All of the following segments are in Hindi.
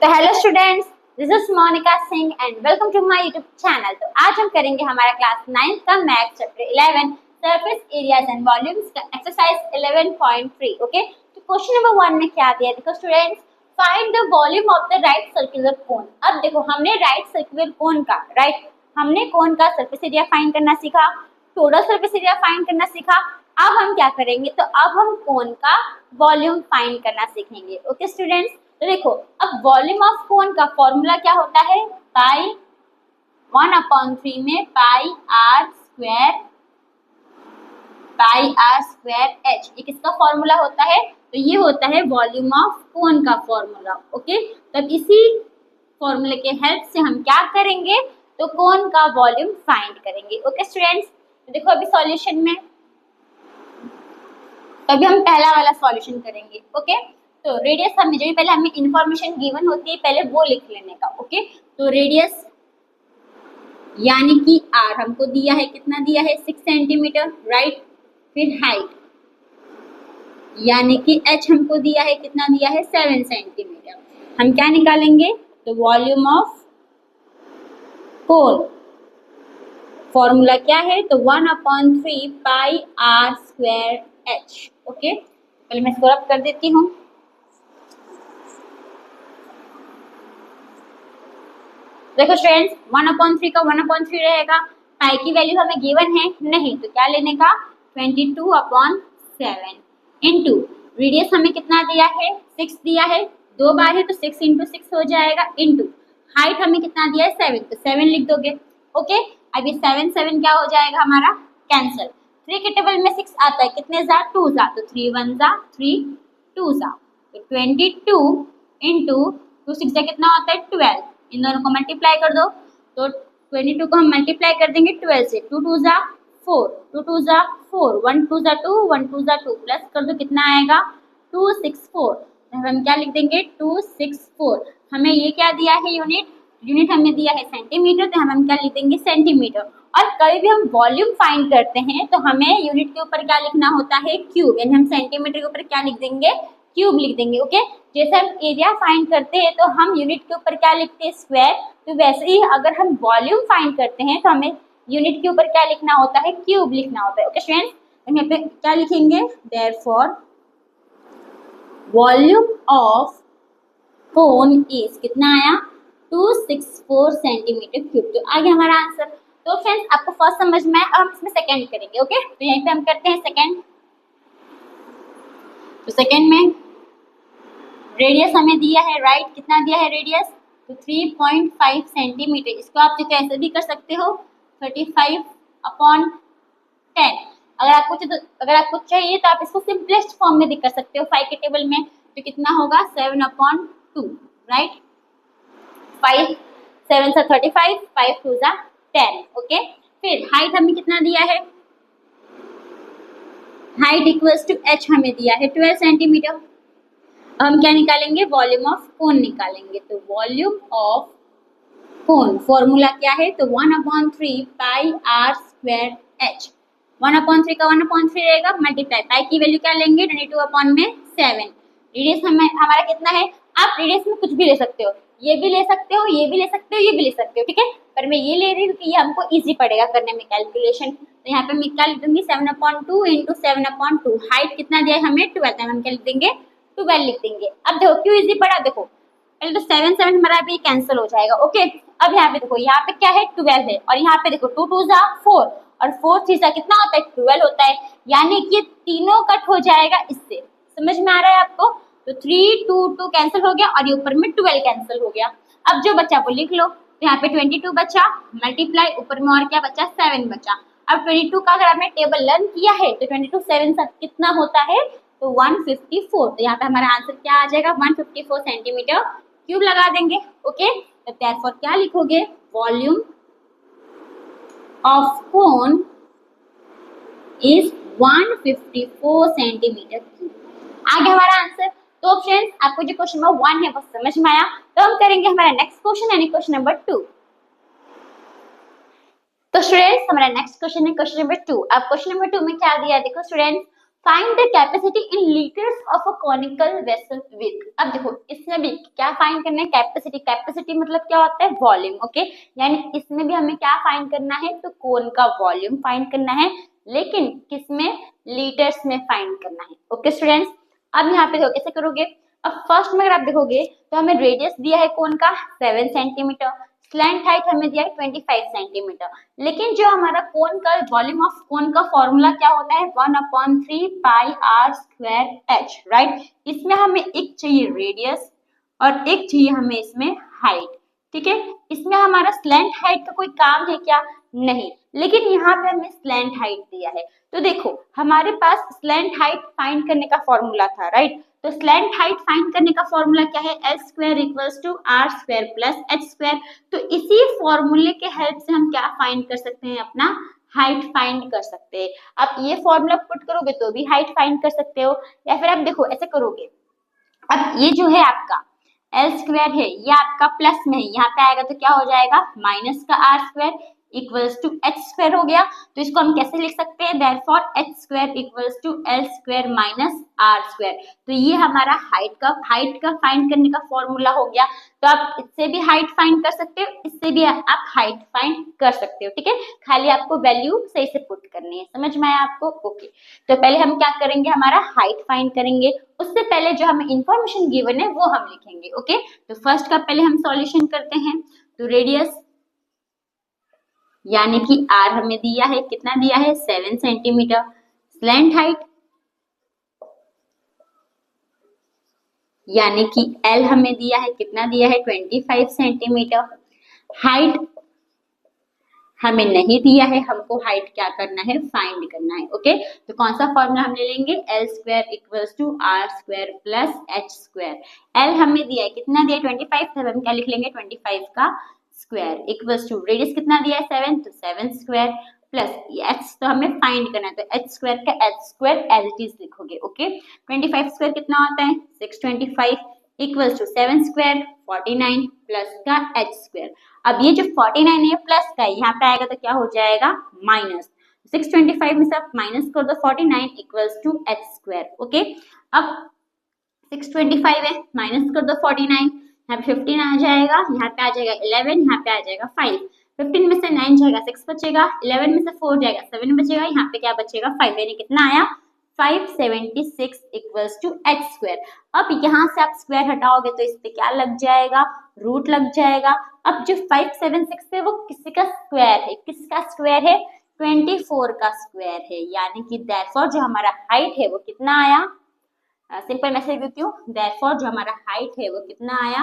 तो hello students, this is Monika Singh and welcome to my YouTube channel. तो आज हम करेंगे हमारा क्लास 9 का maths chapter 11 surface areas and volumes का एक्सरसाइज 11.3। ओके, तो क्वेश्चन नंबर 1 में क्या दिया? देखो students, find the volume of the right circular cone. अब देखो हमने राइट सर्कुलर कोन का हमने कोन का सरफेस एरिया फाइंड करना सीखा, टोटल सरफेस एरिया फाइंड करना सीखा। अब हम क्या करेंगे? तो अब हम कोन का वॉल्यूम फाइंड करना सीखेंगे। ओके स्टूडेंट्स, तो देखो अब वॉल्यूम ऑफ कोन का फॉर्मूला क्या होता है? पाई 1/3 में पाई आर स्क्वायर एच, ये किसका फॉर्मूला होता है? तो ये होता है वॉल्यूम ऑफ कोन का फॉर्मूला। ओके, तब इसी फॉर्मूले के हेल्प से हम क्या करेंगे? तो कोन का वॉल्यूम फाइंड करेंगे। ओके स्टूडेंट्स, तो देखो अभी सॉल्यूशन में तभी हम पहला वाला सॉल्यूशन करेंगे। ओके, तो रेडियस हमें जो भी पहले हमें इंफॉर्मेशन गिवन होती है पहले वो लिख लेने का। ओके, तो रेडियस यानी कि आर हमको दिया है, कितना दिया है? 6 सेंटीमीटर, राइट। फिर हाइट यानी कि एच हमको दिया है, कितना दिया है? 7 सेंटीमीटर। हम क्या निकालेंगे? तो वॉल्यूम ऑफ कोन फॉर्मूला क्या है? तो 1/3 पाई आर स्क्वायर एच। ओके, पहले मैं इसको रब कर देती हूँ। देखो स्टूडेंट्स, 1/3 का 1/3 रहेगा। पाई की वैल्यू हमें गिवन है नहीं, तो क्या लेने का? 22/7 इंटू रेडियस हमें कितना दिया है? 6 दिया है, 2 बार है तो 6 इंटू 6 हो जाएगा, इंटू हाइट हमें कितना दिया है? 7, तो 7 लिख दोगे। ओके, अब ये 7 क्या हो जाएगा हमारा? कैंसिल। 3 के टेबल में 6 आता है, कितने जा? 2 जा, तो 3 1 जा 3 2 जा, तो 22 इंटू 2 6 जा कितना होता है? 12। इन दोनों को मल्टीप्लाई कर दो, तो 22 को हम मल्टीप्लाई कर देंगे 12 से। 2 2 जा 4, 2 2 जा 4, 1 2 जा 2, 1 2 जा 2, प्लस कर दो कितना आएगा? 264। तो हम क्या लिख देंगे? 264। हमें ये क्या दिया है? यूनिट हमें दिया है सेंटीमीटर, तो हम क्या लिख देंगे? सेंटीमीटर। और कभी भी हम वॉल्यूम फाइंड करते हैं तो हमें यूनिट के ऊपर क्या लिखना होता है? क्यूब, यानी हम सेंटीमीटर के ऊपर क्या लिख देंगे? क्यूब लिख देंगे। ओके, जैसे हम एरिया फाइंड करते हैं तो हम यूनिट के ऊपर क्या लिखते हैं? स्क्वायर। तो वैसे ही अगर हम वॉल्यूम फाइंड करते हैं तो हमें यूनिट के ऊपर क्या लिखना होता है? क्यूब लिखना होता है। ओके स्टूडेंट्स, यहाँ पे क्या लिखेंगे? Therefore volume of cone is कितना आया? 264 सेंटीमीटर क्यूब। तो आ गया हमारा आंसर। तो फ्रेंड्स, आपको फर्स्ट समझ में आया, अब हम इसमें सेकंड करेंगे। ओके, तो यहीं पे हम करते हैं सेकंड। तो सेकंड में रेडियस हमें दिया है, राइट। कितना दिया है रेडियस? तो 3.5 सेंटीमीटर। इसको आप जो ऐसे भी कर सकते हो, 35/10। अगर आपको चाहिए तो आप इसको सिंपलेस्ट फॉर्म में भी कर सकते हो 5 के टेबल में, तो कितना होगा? 7/2, राइट। 5 7 से 35, 5 2 जा 10। ओके, फिर हाइट हमें कितना दिया है? हाइट इक्वल्स टू एच हमें दिया है 12 सेंटीमीटर। हम क्या निकालेंगे? वॉल्यूम ऑफ कोन निकालेंगे। तो वॉल्यूम ऑफ कोन फॉर्मूला क्या है? तो 1/3 पाई आर स्क्वायर एच। 1/3 का 1/3 रहेगा, मल्टीप्लाई पाई की वैल्यू क्या लेंगे? 22/7। रेडियस हमारा कितना है? आप रेडियस में कुछ भी ले सकते हो, ये भी ले सकते हो, ये भी ले सकते हो, ये भी ले सकते हो, ठीक है। पर मैं ये ले रही हूँ क्योंकि ये हमको इजी पड़ेगा करने में कैलकुलेशन। तो यहाँ पे मैं क्या लिख दूंगी? 7/2 इंटू 7/2। हाइट कितना दिया है हमें? 12। हम क्या लिख देंगे? 12 लिख देंगे। अब देखो क्यों इजी पड़ा? देखो पहले तो 7 7 हमारा भी कैंसिल हो जाएगा। ओके, अब यहाँ पे देखो, यहाँ पे क्या है? 12 है, और यहाँ पे देखो 2 2 जा 4, और 4 3 जा कितना होता है? 12 होता है। यानी कि तीनों कट हो जाएगा इससे। समझ में आ रहा है आपको? तो 3 2 2 कैंसिल हो गया, और ये ऊपर में 12 कैंसिल हो गया। अब जो बचा वो लिख लो। तो यहाँ पे 22 बचा, मल्टीप्लाई ऊपर में और क्या बचा? 7 बचा। अब 22 का अगर आपने टेबल लर्न किया है तो 22 7 सब कितना होता है? तो 154। तो यहाँ पे हमारा आंसर क्या आ जाएगा? 154 सेंटीमीटर क्यूब लगा देंगे। ओके, तो देयरफॉर क्या लिखोगे? Volume of cone is 154 centimetre cube. आ गया हमारा आंसर। तो फ्रेंड्स, आपको जो क्वेश्चन नंबर 1 है वो समझ में आया। तो हम करेंगे हमारा नेक्स्ट क्वेश्चन, यानी क्वेश्चन नंबर 2। तो स्टूडेंट्स, हमारा नेक्स्ट क्वेश्चन है क्वेश्चन नंबर 2। अब क्वेश्चन नंबर 2 में क्या दिया? देखो students, find the capacity in litres of a conical vessel with. अब देखो इसमें भी क्या फाइंड करना है, कैपेसिटी। कैपेसिटी मतलब क्या होता है, वॉल्यूम। ओके, यानी इसमें भी हमें क्या फाइंड करना है, तो कोन का वॉल्यूम फाइंड करना है, लेकिन किसमें, लीटर्स में फाइंड करना है। ओके स्टूडेंट्स, अब यहाँ पे देखो कैसे करोगे। अब फर्स्ट में अगर आप देखोगे तो हमें रेडियस दिया है कोन का 7 सेंटीमीटर, स्लैंट हाइट हमें दिया है 25 सेंटीमीटर, लेकिन जो हमारा कोन का वॉल्यूम ऑफ कोन का फॉर्मूला क्या होता है, 1/3 पाई आर स्क्वायर एच, राइट। इसमें हमें एक चाहिए रेडियस और एक चाहिए हमें इसमें हाइट, ठीक है। इसमें हमारा स्लैंट हाइट का कोई काम है क्या, नहीं, लेकिन यहाँ पे हमें स्लैंट हाइट दिया है। तो देखो हमारे पास स्लैंट हाइट फाइंड करने का फॉर्मूला था, राइट। तो स्लैंट हाइट फाइंड करने का फॉर्मूला क्या है, L square equals to R square plus H square. तो इसी फॉर्मूले के हेल्प से हम क्या फाइंड कर सकते हैं, अपना हाइट फाइंड कर सकते हैं। आप ये फॉर्मूला पुट करोगे तो भी हाइट फाइंड कर सकते हो, या फिर आप देखो ऐसे करोगे। अब ये जो है आपका एल स्क्वायर है, ये आपका प्लस में है, यहाँ पे आएगा तो क्या हो जाएगा, माइनस का R square equals to H square हो गया। तो इसको हम कैसे लिख सकते हैं, therefore H square equals to L square minus R square. तो ये हमारा हाइट का फाइंड करने का फॉर्मूला हो गया। तो आप इससे भी हाइट फाइंड कर सकते हो, इससे भी आप हाइट फाइंड कर सकते हो, ठीक है। खाली आपको वैल्यू सही से पुट करनी है, समझ में आया आपको, ओके। तो पहले हम क्या करेंगे, हमारा हाइट फाइंड करेंगे, उससे पहले जो हमें इंफॉर्मेशन गिवन है वो हम लिखेंगे, ओके। तो फर्स्ट का पहले हम सॉल्यूशन करते हैं। तो रेडियस यानी कि आर हमें दिया है, कितना दिया है, 7 सेंटीमीटर। स्लैंट हाइट यानी कि एल हमें दिया है, कितना दिया है, 25 सेंटीमीटर। हाइट हमें नहीं दिया है, हमको हाइट क्या करना है, फाइंड करना है, ओके। तो कौन सा फॉर्मूला हम ले लेंगे, L square equals to R square plus H square. L हमें दिया है, कितना दिया है, 25, तब हम क्या लिख लेंगे, 25 का स्क्वायर इक्वल्स टू रेडियस कितना दिया है, 7, तो 7 स्क्वायर प्लस एच तो हमें फाइंड करना है, तो एच स्क्वायर का H square as it is लिखोगे, ओके। 25 स्क्वायर कितना होता है, 625 इक्वल्स टू 7 स्क्वायर 49 प्लस का एच स्क्वायर। अब ये जो 49 है प्लस का यहाँ पे आएगा तो क्या हो जाएगा, माइनस। 625 में से आप माइनस कर दो 49 equals to H square, okay. अब 625 है, माइनस कर दो 49, यहाँ पे 15 आ जाएगा, यहाँ पे आ जाएगा 11, यहाँ पे आ जाएगा 5। 15 में से 9 जाएगा 6 बचेगा, 11 में से 4 जाएगा 7 बचेगा, यहाँ पे क्या बचेगा 5, यानी कितना आया 576 इक्वल्स टू एच स्क्वायर। अब यहाँ से आप स्क्वायर हटाओगे तो इस पे क्या लग जाएगा, रूट लग जाएगा। अब जो 576 है वो किसी का स्क्वायर है, किसका स्क्वायर है, 24 का स्क्वायर है, यानी कि देयरफॉर जो हमारा हाइट है वो कितना आया, सिंपल मैसेज देती हूँ, देयरफॉर जो हमारा हाइट है वो कितना आया,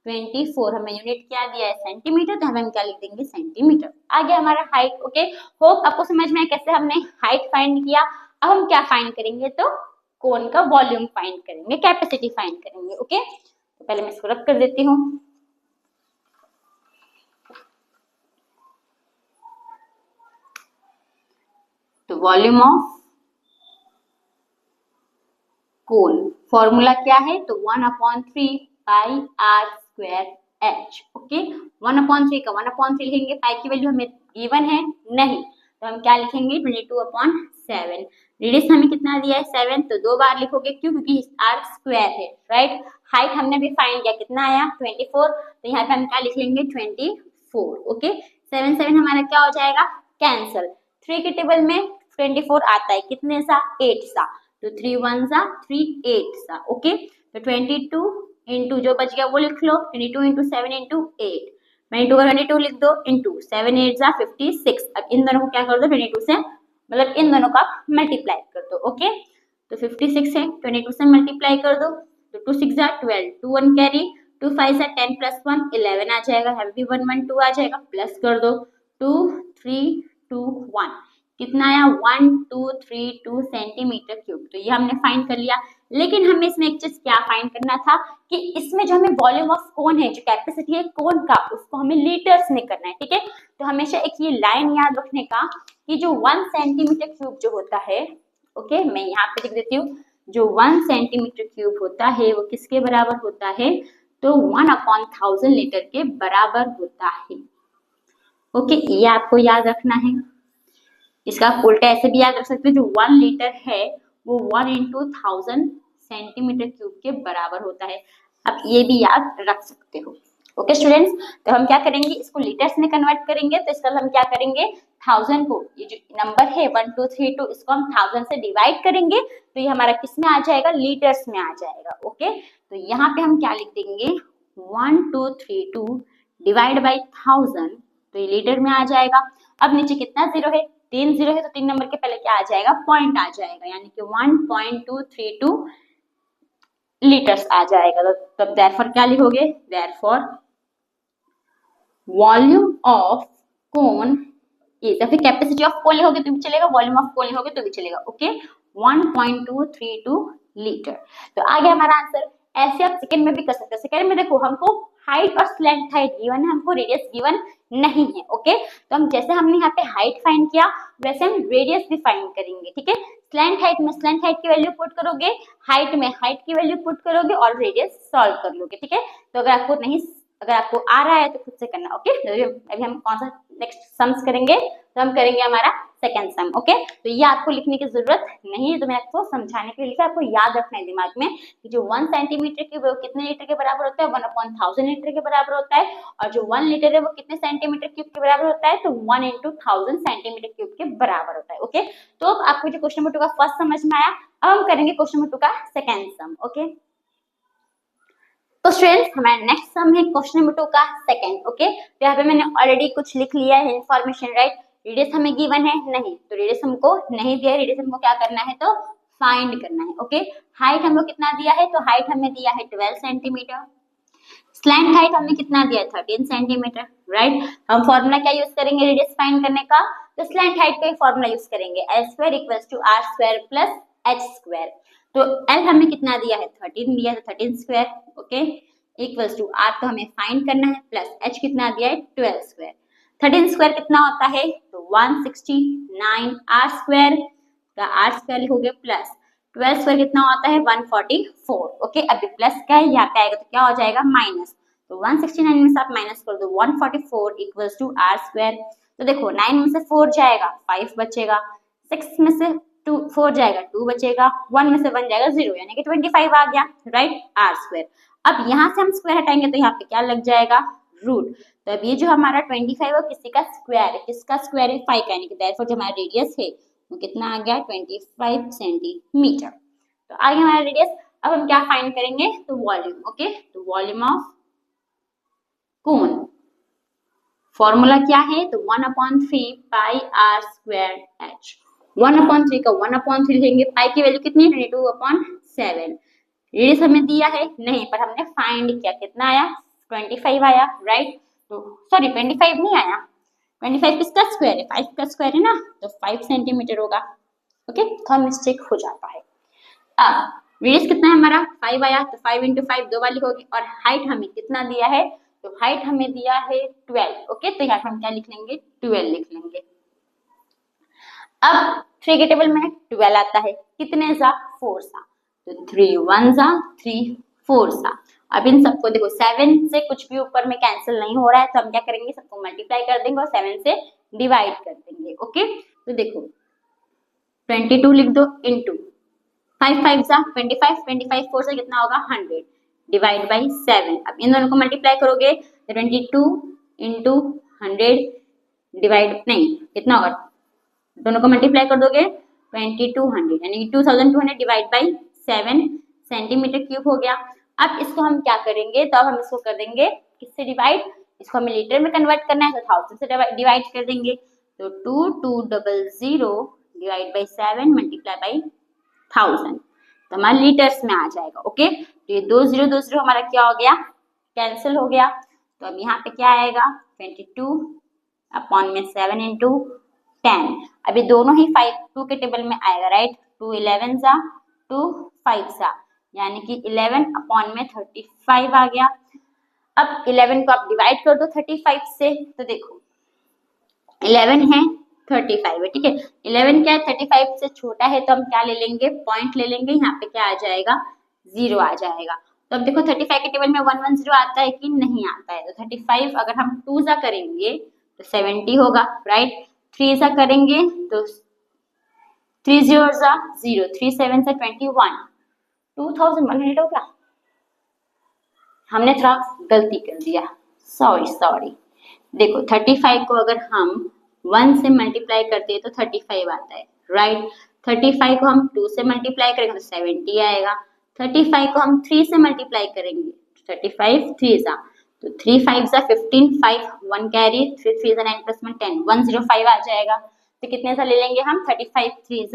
24। हमें यूनिट क्या दिया है, सेंटीमीटर, तो हम क्या लिख देंगे, सेंटीमीटर। आ गया हमारा हाइट, ओके। होप आपको समझ में आया कैसे हमने हाइट फाइंड किया। अब हम क्या फाइंड करेंगे, तो कोन का वॉल्यूम फाइंड करेंगे, कैपेसिटी फाइंड करेंगे, ओके। तो पहले मैं इसको रख कर देती हूँ। तो वॉल्यूम ऑफ कोन फॉर्मूला क्या है, तो 1/3 पाई आर स्क्वायर एच, ओके। 1/3 का 1/3 लिखेंगे, पाई की वैल्यू हमें गिवन है नहीं, तो हम क्या लिखेंगे, 22/7। रेडियस हमें कितना दिया है, 7, तो 2 बार लिखोगे, क्यों, क्योंकि आर स्क्वायर है, राइट। हाइट हमने भी फाइंड किया, कितना आया 24, तो यहाँ पे हम क्या लिख लेंगे 24, ओके। 7 7 हमारा क्या हो जाएगा, कैंसल। 3 के टेबल में 24 आता है, कितने सा, 8 सा, तो 3 1 सा 3 8 सा, ओके। तो 22 इंटू जो बच गया वो लिख लो, 22 इंटू 7 इंटू 8, 22 का 22 लिख दो इंटू 7 8 सा 56। अब इन दोनों को क्या कर दो, 22 से मतलब इन दोनों का मल्टीप्लाई कर दो, ओके। तो 56 है, 22 से मल्टीप्लाई कर दो, तो 2 6 जा 12, 2 1 कैरी, 2 5 जा 10 प्लस 1 11 आ जाएगा, यहाँ भी 1 1 2 आ जाएगा, प्लस कर दो 2 3 2 1, कितना आया 1 2 3 2 सेंटीमीटर क्यूब। तो ये हमने फाइंड कर लिया, लेकिन हमें इसमें एक चीज क्या फाइंड करना था कि इसमें जो हमें वॉल्यूम ऑफ कोन है, जो कैपेसिटी है कोन का, उसको हमें लीटर्स में करना है, ठीक है। तो हमेशा एक ये लाइन याद रखने का कि जो 1 सेंटीमीटर क्यूब जो होता है, ओके, मैं यहाँ पे लिख देती हूँ, जो 1 सेंटीमीटर क्यूब होता है वो किसके बराबर होता है, तो 1/1000 लीटर के बराबर होता है, ओके। ये आपको याद रखना है। इसका उल्टा ऐसे भी याद रख सकते हो, जो 1 लीटर है वो 1/1000 सेंटीमीटर क्यूब के बराबर होता है। आप ये भी याद रख सकते हो। ओके स्टूडेंट्स, तो हम क्या करेंगे, इसको लीटर्स में कन्वर्ट करेंगे। तो इसका हम क्या करेंगे, 1000 को, ये जो नंबर है 1 2 3 2, इसको हम 1000 से डिवाइड करेंगे तो ये हमारा किस में आ जाएगा, लीटर्स में आ जाएगा। ओके, तो यहाँ पे हम क्या लिख देंगे, 1232 डिवाइड बाई 1000, तो ये लीटर में आ जाएगा। अब नीचे कितना जीरो है, 3 जीरो है, तो 3 नंबर के पहले क्या आ जाएगा, पॉइंट आ जाएगा, यानी कि 1.232 लीटर्स आ जाएगा। तो तब देयरफॉर क्या लिखोगे, therefore volume of cone is, या फिर कैपेसिटी ऑफ कोन लिखोगे तो भी चलेगा, वॉल्यूम ऑफ कोन लिखोगे तो भी चलेगा। Okay, 1.232 litre. तो आ गया हमारा आंसर। ऐसे आप सेकंड में भी कर सकते हो। सेकंड में देखो हमको हाइट और स्लैंट हाइट गिवन है, हमको रेडियस गिवन नहीं है। ओके, तो हम जैसे हमने यहाँ पे हाइट फाइंड किया वैसे हम रेडियस भी फाइंड करेंगे। ठीक है, स्लैंट हाइट में स्लैंट हाइट की वैल्यू पुट करोगे, हाइट में हाइट की वैल्यू पुट करोगे और रेडियस सॉल्व कर लोगे। ठीक है, तो अगर आपको आ रहा है तो खुद से करना। ओके, अभी हम कौन सा नेक्स्ट सम्स करेंगे, तो हम करेंगे हमारा सेकंड सम। ओके, तो ये आपको लिखने की जरूरत नहीं है, तो मैं आपको समझाने के लिए लिखा, आपको याद रखना है दिमाग में कि जो 1 सेंटीमीटर की वो कितने लीटर के बराबर होता है, 1/1000 लीटर के बराबर होता है, और जो 1 लीटर है वो कितने सेंटीमीटर क्यूब के बराबर होता है, तो 1/1000 सेंटीमीटर क्यूब के बराबर होता है। ओके, तो अब आपको जो क्वेश्चन नंबर 2 का फर्स्ट समझ में आया, अब हम करेंगे क्वेश्चन नंबर 2 का सेकंड सम। ओके, तो स्टूडेंट्स हमारा नेक्स्ट सम है क्वेश्चन नंबर 2 का सेकंड। ओके, तो यहाँ पे मैंने ऑलरेडी कुछ लिख लिया है इन्फॉर्मेशन, राइट। रेडियस हमें गिवन है नहीं, तो रेडियस हमको नहीं दिया है, रेडियस हमको क्या करना है, तो फाइंड करना है। ओके, हाइट हमको कितना दिया है, तो हाइट हमें दिया है 12 सेंटीमीटर, स्लैंट हाइट हमें कितना दिया है, 13 सेंटीमीटर, राइट। हम फॉर्मूला क्या यूज करेंगे रेडियस फाइंड करने का, तो स्लैंट हाइट का फॉर्मूला यूज करेंगे, L² = R² + H²। तो L हमें कितना दिया है, 13 दिया है, 13²। ओके, इक्वल्स टू R तो हमें फाइंड करना है, प्लस H कितना दिया है, 12²। 13² कितना होता है, तो 169 R² का R² लिखोगे, प्लस 12² कितना होता है, 144। ओके, अभी प्लस का है, यहाँ पे आएगा तो क्या हो जाएगा, माइनस। तो 169 में से आप माइनस कर दो, 144 इक्वल्स टू R²। तो देखो 9 में से 4 जाएगा, 5 बचेगा, 6 में से 4 जाएगा, 2 बचेगा, 1 में से 1 जाएगा, 0, यानी कि 25 आ गया, राइट, R²। अब यहाँ से हम स्क्वायर हटाएंगे तो यहाँ पे क्या लग जाएगा, रूट। तो अब ये जो हमारा 25 है किसी का स्क्वायर है, किसका स्क्वायर है, 5 का, यानी कि देयरफॉर जो हमारा रेडियस है वो कितना आ गया, 25 सेंटीमीटर। तो आ गया हमारा रेडियस। अब हम क्या फाइंड करेंगे, तो वॉल्यूम। ओके, तो वॉल्यूम ऑफ कोन, फॉर्मूला क्या है, तो 1/3 पाई R² H। 1/3 का 1/3 लिखेंगे, पाई की वैल्यू कितनी है, 22/7। रेडियस हमें दिया है नहीं, पर हमने फाइंड किया, कितना आया, 25 आया, राइट। तो सॉरी 25 नहीं आया, 25 किसका स्क्वायर है, 5 का स्क्वायर है ना, तो 5 सेंटीमीटर होगा। ओके, थोड़ा मिस्टेक हो जाता है। अब रेडियस कितना है हमारा, 5 आया, तो 5 × 5 2 बार लिखोगे, और हाइट हमें कितना दिया है, तो हाइट हमें दिया है 12। ओके, तो यहाँ पर हम क्या लिख लेंगे, 12 लिख लेंगे। अब 3 के टेबल में 12 आता है, कितने सा, 4 सा, तो 3 1 सा 3 4 सा। अब इन सबको देखो 7 से कुछ भी ऊपर में कैंसिल नहीं हो रहा है, तो हम क्या करेंगे, सबको मल्टीप्लाई कर देंगे और 7 से डिवाइड कर देंगे। ओके, तो देखो 22 लिख दो, इंटू 5 5 सा 25, 25 4 से कितना होगा, 100, डिवाइड बाई 7। अब इन दोनों को मल्टीप्लाई करोगे तो 22 इंटू 100 डिवाइड, नहीं कितना होगा, दोनों को मल्टीप्लाई कर दोगे 2200, यानी 2200 डिवाइड बाई 7 सेंटीमीटर क्यूब हो गया। अब इसको हम क्या करेंगे, तो अब हम इसको कर देंगे किससे डिवाइड, इसको हमें लीटर में कन्वर्ट करना है, तो 1000 से डिवाइड कर देंगे। तो 2200 डिवाइड बाई 7 मल्टीप्लाई बाई 1000, तो हमारा लीटर्स में आ जाएगा। ओके, तो ये 2020 हमारा क्या हो गया, कैंसिल हो गया। तो अब यहाँ पे क्या आएगा, 22/7 इंटू 10। अभी दोनों ही 2 के टेबल में आएगा, राइट, 2 11 सा 2 5 सा, यानी कि 11/35 आ गया। अब 11 को आप डिवाइड कर दो 35 से, तो देखो 11 है 35 है, ठीक है, 11 क्या है, 35 से छोटा है, तो हम क्या ले लेंगे, पॉइंट ले लेंगे, यहाँ पे क्या आ जाएगा, 0 आ जाएगा। तो अब देखो 35 के टेबल में 110 आता है कि नहीं आता है, तो 35 अगर हम 2 सा करेंगे तो 70 होगा, राइट, 3 सा करेंगे तो 3 0 0, 3 7 21, 2100 हो गया। हमने थोड़ा गलती कर दिया, सॉरी। देखो 35 को अगर हम 1 से मल्टीप्लाई करते हैं तो 35 आता है, राइट। 35 को हम 2 से मल्टीप्लाई करेंगे तो 70 आएगा। 35 को हम 3 से मल्टीप्लाई करेंगे 35 3 तो 3 5 15, 5 1 कैरी, 3 3 9 + 1 10, 105 आ जाएगा। तो कितने सा ले लेंगे हम, 35 3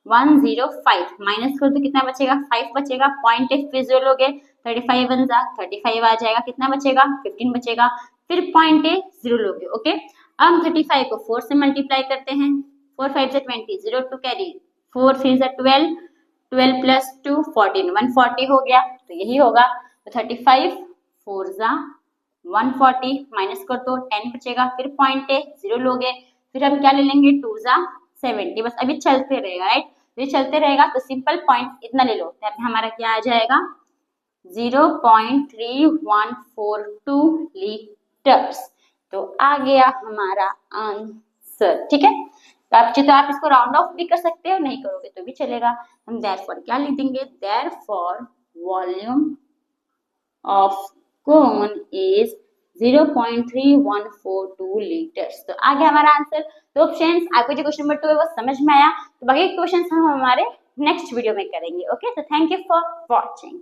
105 माइनस कर तो कितना बचेगा, 5 बचेगा। पॉइंट फिर जो लोगे 35 1 35 आ जाएगा, कितना बचेगा 15 बचेगा। फिर पॉइंट 0 लोगे, ओके। अब हम 35 को 4 से मल्टीप्लाई करते हैं, 4 5 20, 0 2 कैरी, 4 3 12, 12 + 2 14, 140 हो गया। तो यही होगा। तो 35 4 140 माइनस कर तो 10 बचेगा। फिर पॉइंट 0 लोगे, फिर हम क्या ले लेंगे 2 70, बस अभी चलते रहेगा, राइट। ये चलते रहेगा तो सिंपल पॉइंट इतना ले लो, तो हमारा क्या आ जाएगा 0.3142 लीटर्स। तो आ गया हमारा आंसर, ठीक है। तो आप इसको राउंड ऑफ भी कर सकते हो, नहीं करोगे तो भी चलेगा। हम देयरफॉर क्या लिख देंगे, therefore volume of cone is 0.3142 litres. तो आ गया हमारा आंसर। तो फ्रेंड्स, आपको जो क्वेश्चन नंबर 2 है वो समझ में आया, तो बाकी क्वेश्चंस हम हमारे नेक्स्ट वीडियो में करेंगे। ओके, तो थैंक यू फॉर वॉचिंग।